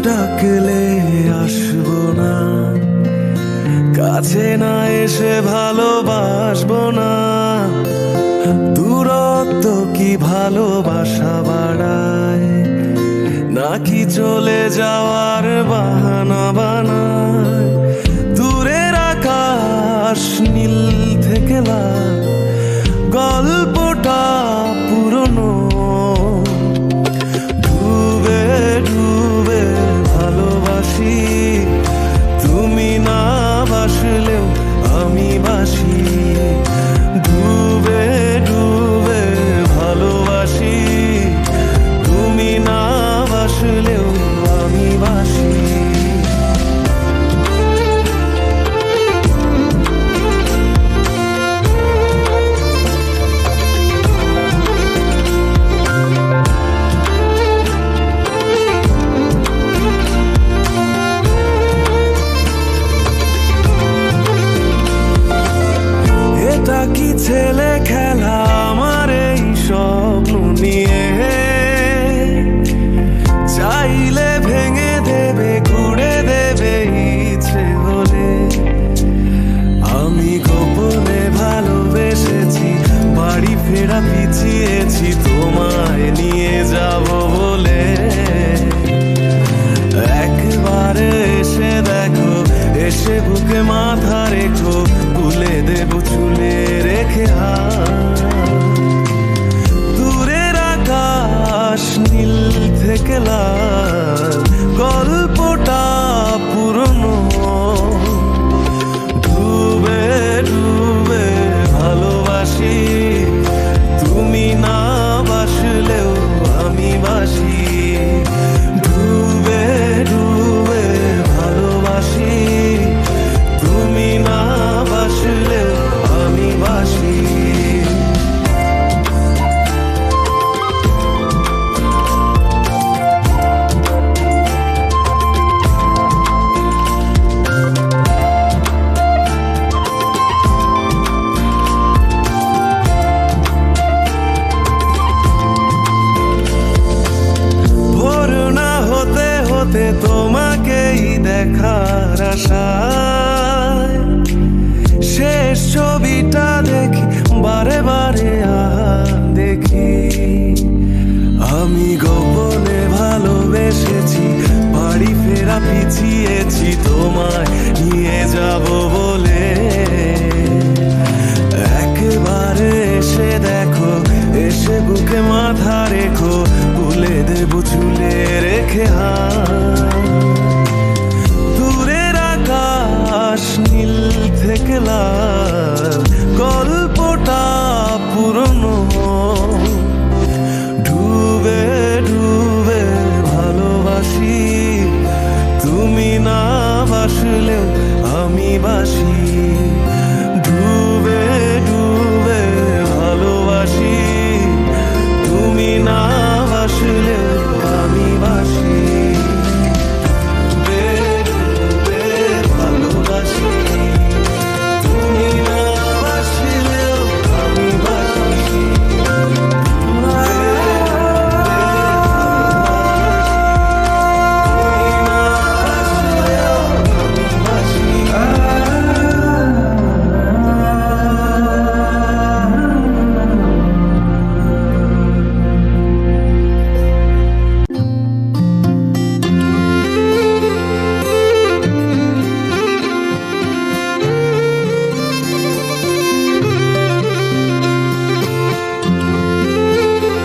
ডাকলে আসবো না, কাছে না এসে ভালোবাসবো না। দূরত্ব কি ভালোবাসা বাড়ায়, নাকি চলে যাওয়ার বাহানা বানায়? দূরের আকাশ নীল থেকে লাল, গল্পটা পুরনো। ডুবে ডুবে ভালোবাসি, তুমি না বাসলেও আমি বাসি। ডুবে ডুবে ভালোবাসি, তুমি না বাসলেও আমি বাসি। এটা কি ছেলে খেলা আমার এই স্বপ্ন নিয়ে? চাইলে ভেঙে দেবে, ঘুরে দেবে ইচ্ছে হলে। আমি গোপনে ভালোবেসেছি, বাড়ি ফেরা পিছিয়েছি তোমায় নিয়ে যাব বলে। একবারে এসে দেখো, এসে বুকে মাথা রেখো, তুলে দেব চুলে রেখে হাত। দূরের আকাশ নীল থেকে লাল, গল্পটা পুরনো। ডুবে ডুবে ভালোবাসি, তুমি না বাসলেও আমি বাসি। ডুবে ডুবে ভালোবাসি, তুমি না বাসলেও আমি বাসি। তোমাকেই দেখার আশায় শেষ ছবিটা দেখি, বারে বারে দেখি। আমি গোপনে ভালোবেসেছি, বাড়ি ফেরা পিছিয়েছি তোমায়